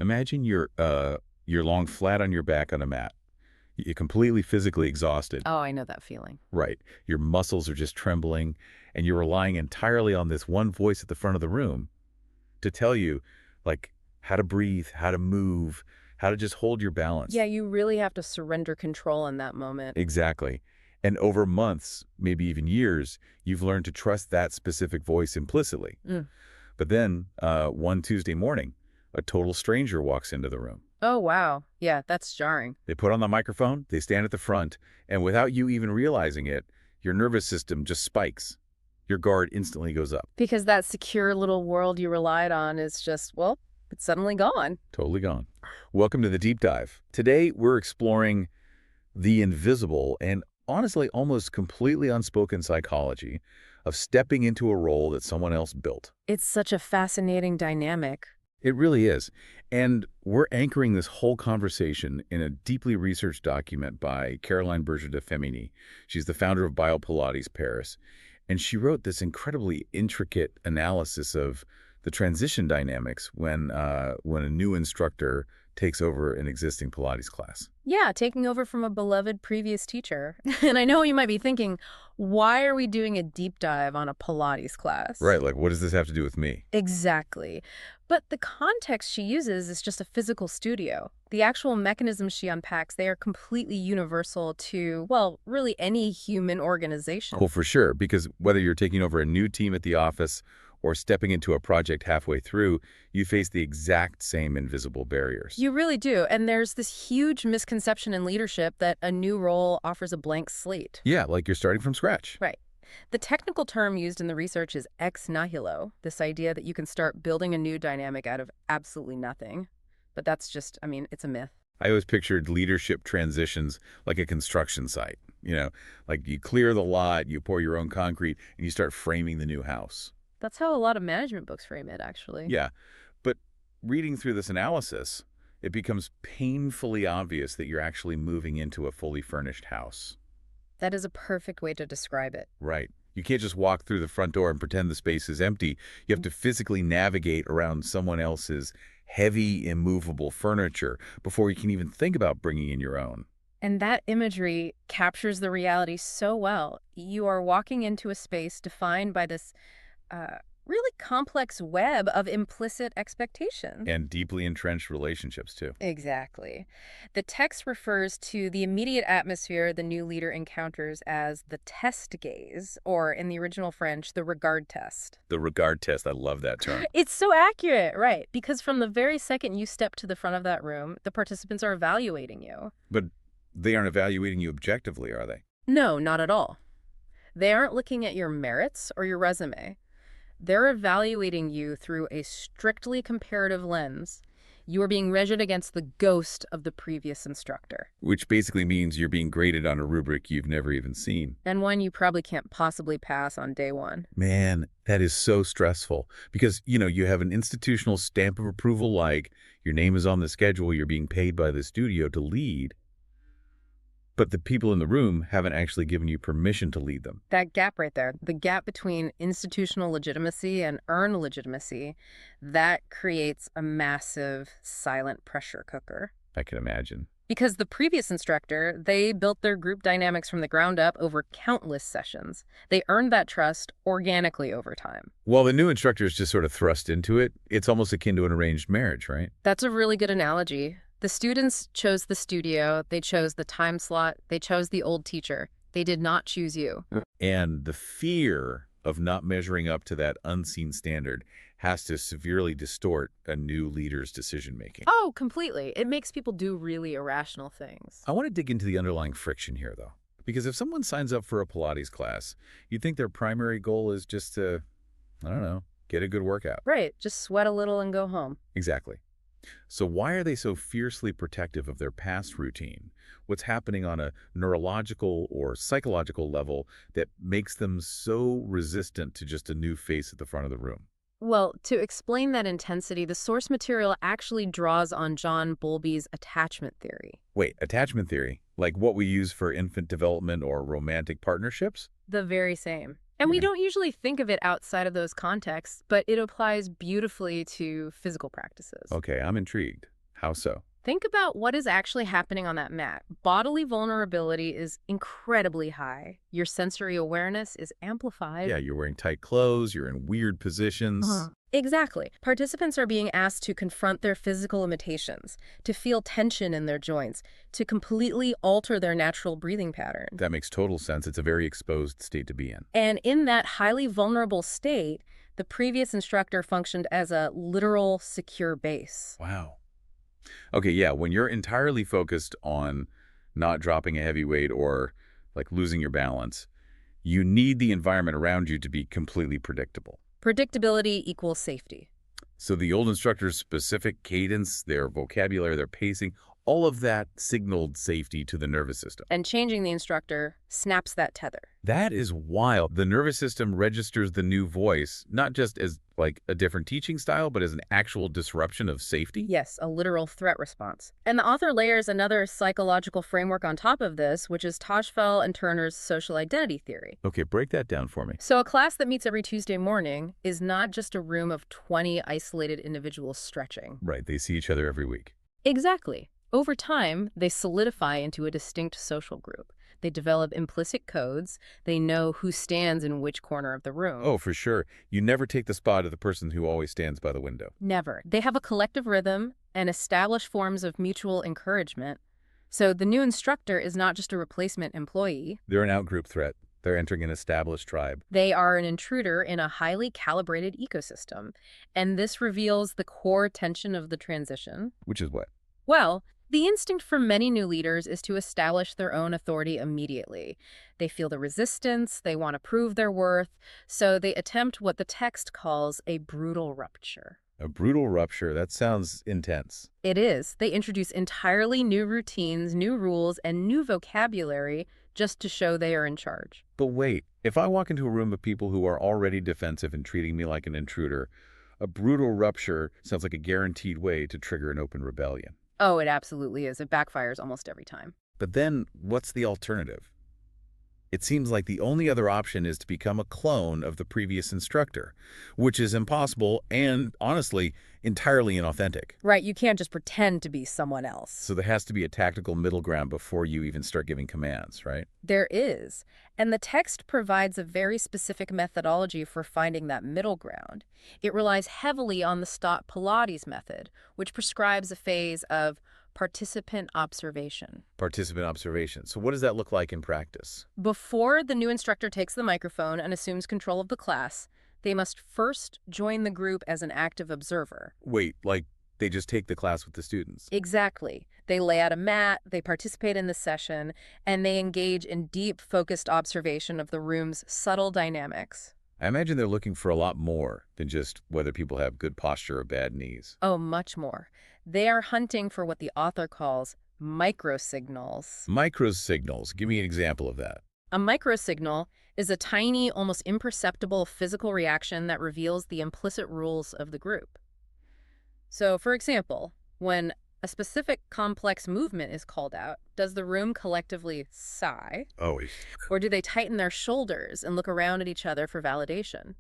Imagine you're lying flat on your back on a mat. You're completely physically exhausted. Oh, I know that feeling. Right. Your muscles are just trembling, and you're relying entirely on this one voice at the front of the room to tell you, like, how to breathe, how to move, how to just hold your balance. Yeah, you really have to surrender control in that moment. Exactly. And over months, maybe even years, you've learned to trust that specific voice implicitly. Mm. But then, one Tuesday morning, a total stranger walks into the room. Oh, wow. Yeah, that's jarring. They put on the microphone, they stand at the front, and without you even realizing it, your nervous system just spikes. Your guard instantly goes up. Because that secure little world you relied on is just, well, it's suddenly gone. Totally gone. Welcome to the Deep Dive. Today, we're exploring the invisible and honestly almost completely unspoken psychology of stepping into a role that someone else built. It's such a fascinating dynamic. It really is. And we're anchoring this whole conversation in a deeply researched document by Berger de Fémynie. She's the founder of Biopilates Paris. And she wrote this incredibly intricate analysis of the transition dynamics when a new instructor takes over an existing Pilates class. Yeah, taking over from a beloved previous teacher. And I know you might be thinking, why are we doing a deep dive on a Pilates class? Right, like what does this have to do with me? Exactly. But the context she uses is just a physical studio. The actual mechanisms she unpacks, they are completely universal to, well, really any human organization. Well, for sure, because whether you're taking over a new team at the office or stepping into a project halfway through, you face the exact same invisible barriers. You really do. And there's this huge misconception in leadership that a new role offers a blank slate. Yeah, like you're starting from scratch. Right. The technical term used in the research is ex nihilo, this idea that you can start building a new dynamic out of absolutely nothing. But that's just, I mean, it's a myth. I always pictured leadership transitions like a construction site. Like you clear the lot, you pour your own concrete, and you start framing the new house. That's how a lot of management books frame it, actually. Yeah, but reading through this analysis, it becomes painfully obvious that you're actually moving into a fully furnished house. That is a perfect way to describe it. Right. You can't just walk through the front door and pretend the space is empty. You have to physically navigate around someone else's heavy, immovable furniture before you can even think about bringing in your own. And that imagery captures the reality so well. You are walking into a space defined by this really complex web of implicit expectations. And deeply entrenched relationships, too. Exactly. The text refers to the immediate atmosphere the new leader encounters as the test gaze, or in the original French, the regard test. The regard test, I love that term. It's so accurate, right? Because from the very second you step to the front of that room, the participants are evaluating you. But they aren't evaluating you objectively, are they? No, not at all. They aren't looking at your merits or your resume. They're evaluating you through a strictly comparative lens. You are being measured against the ghost of the previous instructor. Which basically means you're being graded on a rubric you've never even seen. And one you probably can't possibly pass on day one. Man, that is so stressful because, you have an institutional stamp of approval like your name is on the schedule, you're being paid by the studio to lead. But the people in the room haven't actually given you permission to lead them. That gap right there, the gap between institutional legitimacy and earned legitimacy, that creates a massive silent pressure cooker. I can imagine. Because the previous instructor, they built their group dynamics from the ground up over countless sessions. They earned that trust organically over time. While the new instructor is just sort of thrust into it, it's almost akin to an arranged marriage, right? That's a really good analogy. The students chose the studio, they chose the time slot, they chose the old teacher. They did not choose you. And the fear of not measuring up to that unseen standard has to severely distort a new leader's decision-making. Oh, completely. It makes people do really irrational things. I want to dig into the underlying friction here, though. Because if someone signs up for a Pilates class, you'd think their primary goal is just to, I don't know, get a good workout. Right. Just sweat a little and go home. Exactly. So why are they so fiercely protective of their past routine? What's happening on a neurological or psychological level that makes them so resistant to just a new face at the front of the room? Well, to explain that intensity, the source material actually draws on John Bowlby's attachment theory. Wait, attachment theory? Like what we use for infant development or romantic partnerships? The very same. And we don't usually think of it outside of those contexts, but it applies beautifully to physical practices. Okay, I'm intrigued. How so? Think about what is actually happening on that mat. Bodily vulnerability is incredibly high. Your sensory awareness is amplified. Yeah, you're wearing tight clothes, you're in weird positions. Exactly. Participants are being asked to confront their physical limitations, to feel tension in their joints, to completely alter their natural breathing pattern. That makes total sense. It's a very exposed state to be in. And in that highly vulnerable state, the previous instructor functioned as a literal secure base. Wow. Okay, yeah, when you're entirely focused on not dropping a heavy weight or like losing your balance, you need the environment around you to be completely predictable. Predictability equals safety. So the old instructor's specific cadence, their vocabulary, their pacing, all of that signaled safety to the nervous system. And changing the instructor snaps that tether. That is wild. The nervous system registers the new voice, not just as like a different teaching style, but as an actual disruption of safety? Yes, a literal threat response. And the author layers another psychological framework on top of this, which is Tajfel and Turner's social identity theory. Okay, break that down for me. So a class that meets every Tuesday morning is not just a room of 20 isolated individuals stretching. Right, they see each other every week. Exactly. Over time, they solidify into a distinct social group. They develop implicit codes. They know who stands in which corner of the room. Oh, for sure. You never take the spot of the person who always stands by the window. Never. They have a collective rhythm and establish forms of mutual encouragement. So the new instructor is not just a replacement employee. They're an outgroup threat. They're entering an established tribe. They are an intruder in a highly calibrated ecosystem. And this reveals the core tension of the transition. Which is what? Well, the instinct for many new leaders is to establish their own authority immediately. They feel the resistance, they want to prove their worth, so they attempt what the text calls a brutal rupture. A brutal rupture. That sounds intense. It is. They introduce entirely new routines, new rules, and new vocabulary just to show they are in charge. But wait, if I walk into a room of people who are already defensive and treating me like an intruder, a brutal rupture sounds like a guaranteed way to trigger an open rebellion. Oh, it absolutely is. It backfires almost every time. But then, what's the alternative? It seems like the only other option is to become a clone of the previous instructor, which is impossible and, honestly, entirely inauthentic. Right, you can't just pretend to be someone else. So there has to be a tactical middle ground before you even start giving commands, right? There is. And the text provides a very specific methodology for finding that middle ground. It relies heavily on the Stott Pilates method, which prescribes a phase of participant observation. Participant observation. So what does that look like in practice? Before the new instructor takes the microphone and assumes control of the class, they must first join the group as an active observer. Wait, like they just take the class with the students? Exactly. They lay out a mat, they participate in the session, and they engage in deep, focused observation of the room's subtle dynamics. I imagine they're looking for a lot more than just whether people have good posture or bad knees. Oh, much more. They are hunting for what the author calls microsignals. Microsignals. Give me an example of that. A microsignal is a tiny, almost imperceptible physical reaction that reveals the implicit rules of the group. So, for example, when a specific complex movement is called out, does the room collectively sigh? Oh, Or do they tighten their shoulders and look around at each other for validation?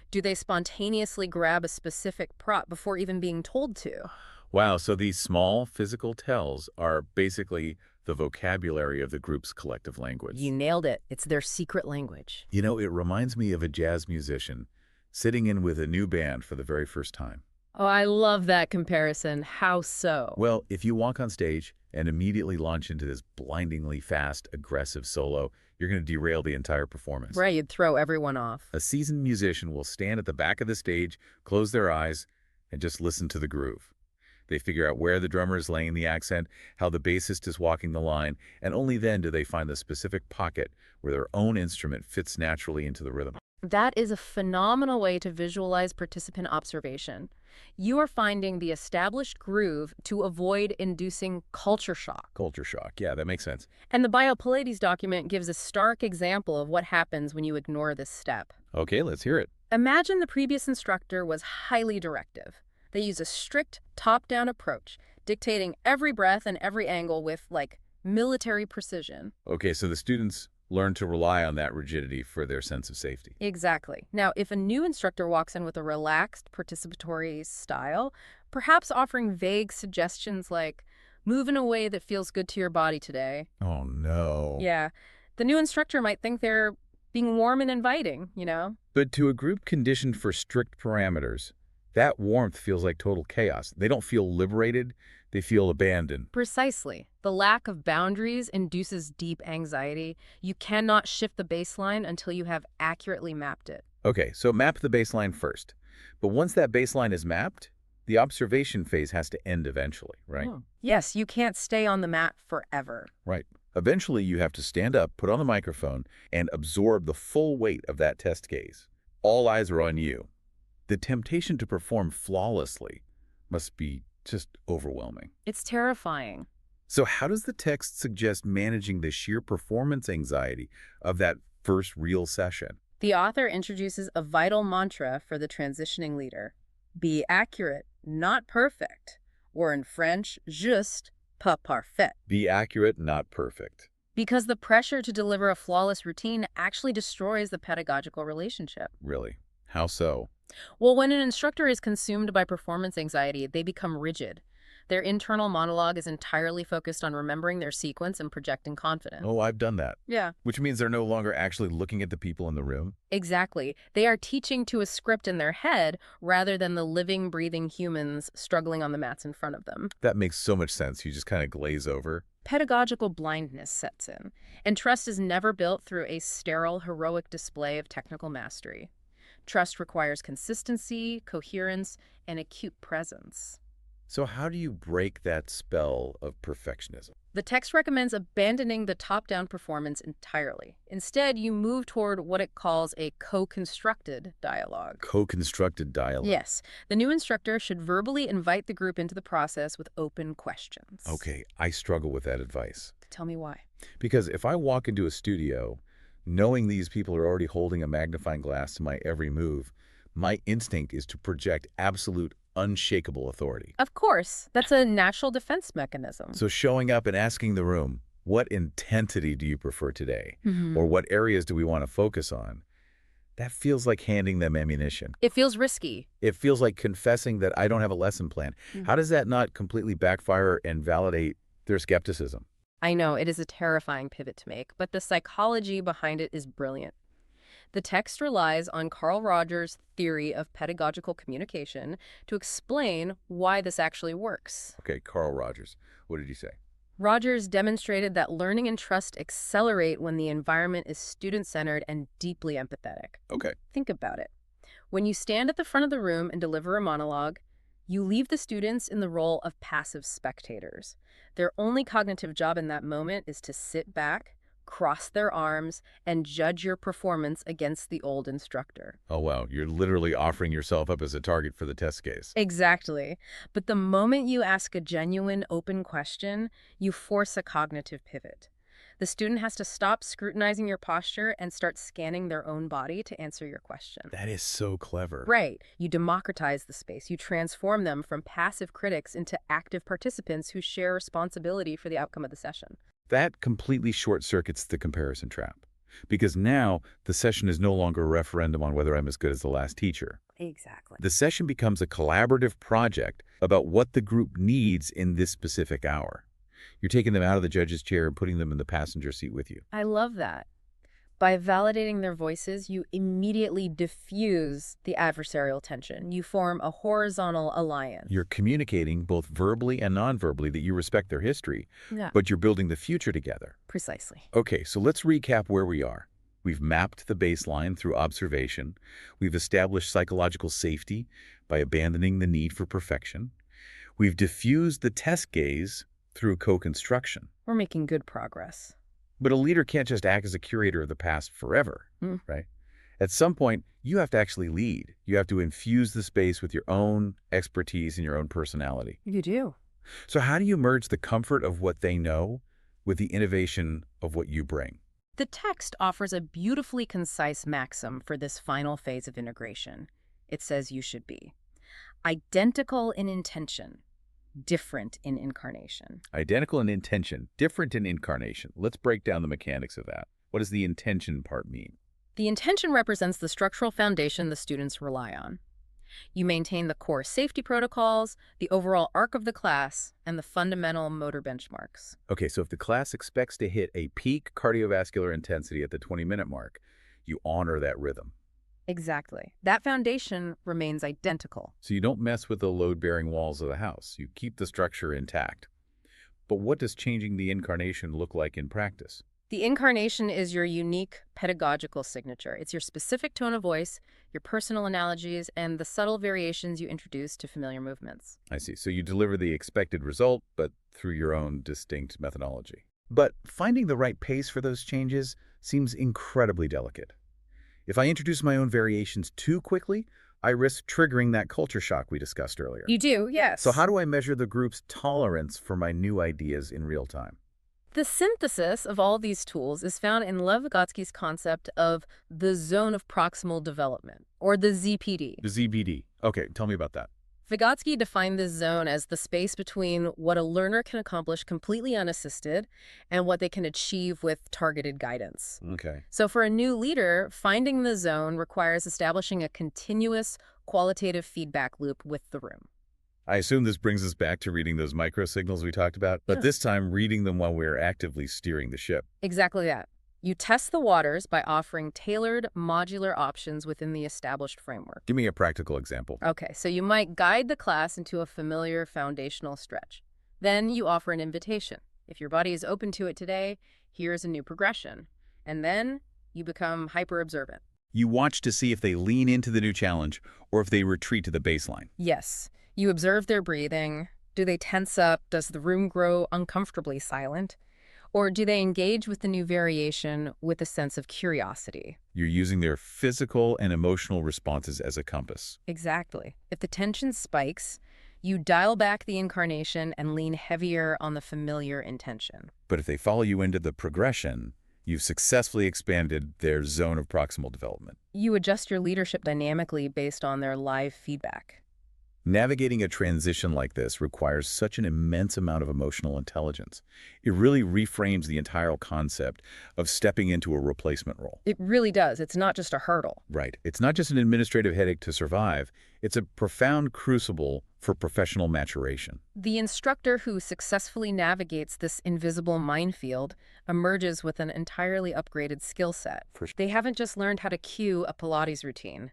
Do they spontaneously grab a specific prop before even being told to? wow. So these small physical tells are basically the vocabulary of the group's collective language. You nailed it. It's their secret language. You know, it reminds me of a jazz musician sitting in with a new band for the very first time. Oh, I love that comparison. How so? Well, if you walk on stage and immediately launch into this blindingly fast, aggressive solo, you're going to derail the entire performance. Right, you'd throw everyone off. A seasoned musician will stand at the back of the stage, close their eyes, and just listen to the groove. They figure out where the drummer is laying the accent, how the bassist is walking the line, and only then do they find the specific pocket where their own instrument fits naturally into the rhythm. That is a phenomenal way to visualize participant observation. You are finding the established groove to avoid inducing culture shock. Culture shock. Yeah, that makes sense. And the Biopilates document gives a stark example of what happens when you ignore this step. Okay, let's hear it. Imagine the previous instructor was highly directive. They use a strict top-down approach, dictating every breath and every angle with, like, military precision. Okay, so the students learn to rely on that rigidity for their sense of safety. Exactly. Now, if a new instructor walks in with a relaxed, participatory style, perhaps offering vague suggestions like, move in a way that feels good to your body today. Oh, no. Yeah, the new instructor might think they're being warm and inviting. But to a group conditioned for strict parameters, that warmth feels like total chaos. They don't feel liberated. They feel abandoned. Precisely. The lack of boundaries induces deep anxiety. You cannot shift the baseline until you have accurately mapped it. Okay, so map the baseline first. But once that baseline is mapped, the observation phase has to end eventually, right? Yes, you can't stay on the mat forever. Right. Eventually, you have to stand up, put on the microphone, and absorb the full weight of that test gaze. All eyes are on you. The temptation to perform flawlessly must be just overwhelming. It's terrifying. So how does the text suggest managing the sheer performance anxiety of that first real session? The author introduces a vital mantra for the transitioning leader. Be accurate, not perfect. Or in French, juste, pas parfait. Be accurate, not perfect. Because the pressure to deliver a flawless routine actually destroys the pedagogical relationship. Really? How so? Well, when an instructor is consumed by performance anxiety, they become rigid. Their internal monologue is entirely focused on remembering their sequence and projecting confidence. Oh, I've done that. Yeah. Which means they're no longer actually looking at the people in the room. Exactly. They are teaching to a script in their head rather than the living, breathing humans struggling on the mats in front of them. That makes so much sense. You just kind of glaze over. Pedagogical blindness sets in, and trust is never built through a sterile, heroic display of technical mastery. Trust requires consistency, coherence, and acute presence. So how do you break that spell of perfectionism? The text recommends abandoning the top-down performance entirely. Instead, you move toward what it calls a co-constructed dialogue. Co-constructed dialogue. Yes. The new instructor should verbally invite the group into the process with open questions. Okay, I struggle with that advice. Tell me why. Because if I walk into a studio, knowing these people are already holding a magnifying glass to my every move, my instinct is to project absolute unshakable authority. Of course, that's a natural defense mechanism. So showing up and asking the room, what intensity do you prefer today? Or what areas do we want to focus on? That feels like handing them ammunition. It feels risky. It feels like confessing that I don't have a lesson plan. How does that not completely backfire and validate their skepticism? I know, it is a terrifying pivot to make, but the psychology behind it is brilliant. The text relies on Carl Rogers' theory of pedagogical communication to explain why this actually works. Okay, Carl Rogers. What did you say? Rogers demonstrated that learning and trust accelerate when the environment is student-centered and deeply empathetic. Okay. Think about it. When you stand at the front of the room and deliver a monologue, you leave the students in the role of passive spectators. Their only cognitive job in that moment is to sit back, cross their arms, and judge your performance against the old instructor. Oh, wow. You're literally offering yourself up as a target for the test case. Exactly. But the moment you ask a genuine, open question, you force a cognitive pivot. The student has to stop scrutinizing your posture and start scanning their own body to answer your question. That is so clever. Right. You democratize the space. You transform them from passive critics into active participants who share responsibility for the outcome of the session. That completely short-circuits the comparison trap. Because now, the session is no longer a referendum on whether I'm as good as the last teacher. Exactly. The session becomes a collaborative project about what the group needs in this specific hour. You're taking them out of the judge's chair and putting them in the passenger seat with you. I love that. By validating their voices, you immediately diffuse the adversarial tension. You form a horizontal alliance. You're communicating both verbally and non-verbally that you respect their history, but you're building the future together. Precisely. Okay, so let's recap where we are. We've mapped the baseline through observation. We've established psychological safety by abandoning the need for perfection. We've diffused the test gaze through co-construction. We're making good progress. But a leader can't just act as a curator of the past forever, right? At some point, you have to actually lead. You have to infuse the space with your own expertise and your own personality. You do. So how do you merge the comfort of what they know with the innovation of what you bring? The text offers a beautifully concise maxim for this final phase of integration. It says you should be identical in intention, different in incarnation. Identical in intention, different in incarnation. Let's break down the mechanics of that. What does the intention part mean? The intention represents the structural foundation the students rely on. You maintain the core safety protocols, the overall arc of the class, and the fundamental motor benchmarks. Okay, so if the class expects to hit a peak cardiovascular intensity at the 20-minute mark, you honor that rhythm. Exactly. That foundation remains identical. So you don't mess with the load-bearing walls of the house. You keep the structure intact. But what does changing the incarnation look like in practice? The incarnation is your unique pedagogical signature. It's your specific tone of voice, your personal analogies, and the subtle variations you introduce to familiar movements. I see. So you deliver the expected result, but through your own distinct methodology. But finding the right pace for those changes seems incredibly delicate. If I introduce my own variations too quickly, I risk triggering that culture shock we discussed earlier. You do, yes. So how do I measure the group's tolerance for my new ideas in real time? The synthesis of all these tools is found in Lev Vygotsky's concept of the zone of proximal development, or the ZPD. The ZBD. Okay, tell me about that. Vygotsky defined this zone as the space between what a learner can accomplish completely unassisted and what they can achieve with targeted guidance. Okay. So for a new leader, finding the zone requires establishing a continuous qualitative feedback loop with the room. I assume this brings us back to reading those micro signals we talked about, but this time reading them while we're actively steering the ship. Exactly that. You test the waters by offering tailored, modular options within the established framework. Give me a practical example. Okay, so you might guide the class into a familiar foundational stretch. Then you offer an invitation. If your body is open to it today, here's a new progression. And then you become hyper-observant. You watch to see if they lean into the new challenge or if they retreat to the baseline. Yes. You observe their breathing. Do they tense up? Does the room grow uncomfortably silent? Or do they engage with the new variation with a sense of curiosity? You're using their physical and emotional responses as a compass. Exactly. If the tension spikes, you dial back the incarnation and lean heavier on the familiar intention. But if they follow you into the progression, you've successfully expanded their zone of proximal development. You adjust your leadership dynamically based on their live feedback. Navigating a transition like this requires such an immense amount of emotional intelligence. It really reframes the entire concept of stepping into a replacement role. It really does. It's not just a hurdle. Right. It's not just an administrative headache to survive. It's a profound crucible for professional maturation. The instructor who successfully navigates this invisible minefield emerges with an entirely upgraded skill set. They haven't just learned how to cue a Pilates routine.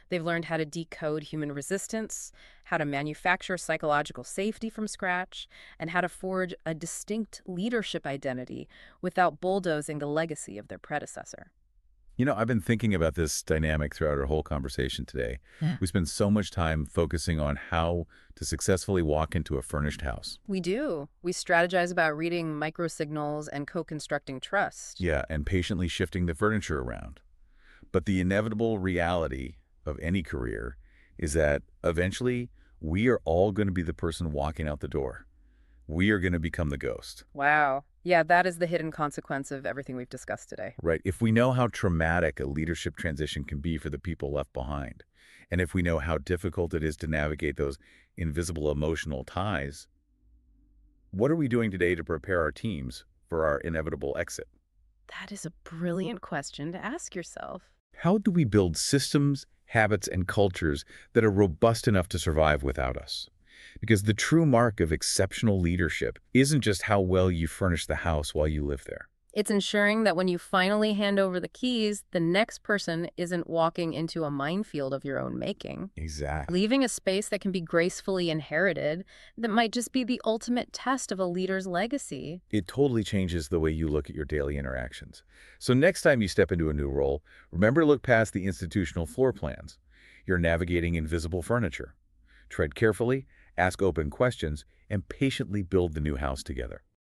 They've learned how to decode human resistance, how to manufacture psychological safety from scratch, and how to forge a distinct leadership identity without bulldozing the legacy of their predecessor. You know, I've been thinking about this dynamic throughout our whole conversation today. Yeah. We spend so much time focusing on how to successfully walk into a furnished house. We do. We strategize about reading microsignals and co-constructing trust. Yeah, and patiently shifting the furniture around. But the inevitable reality of any career is that eventually we are all going to be the person walking out the door. We are going to become the ghost. Wow. Yeah, that is the hidden consequence of everything we've discussed today. Right. If we know how traumatic a leadership transition can be for the people left behind, and if we know how difficult it is to navigate those invisible emotional ties, what are we doing today to prepare our teams for our inevitable exit? That is a brilliant question to ask yourself. How do we build systems, habits, and cultures that are robust enough to survive without us? Because the true mark of exceptional leadership isn't just how well you furnish the house while you live there. It's ensuring that when you finally hand over the keys, the next person isn't walking into a minefield of your own making. Exactly. Leaving a space that can be gracefully inherited that might just be the ultimate test of a leader's legacy. It totally changes the way you look at your daily interactions. So next time you step into a new role, remember to look past the institutional floor plans. You're navigating invisible furniture. Tread carefully, ask open questions, and patiently build the new house together.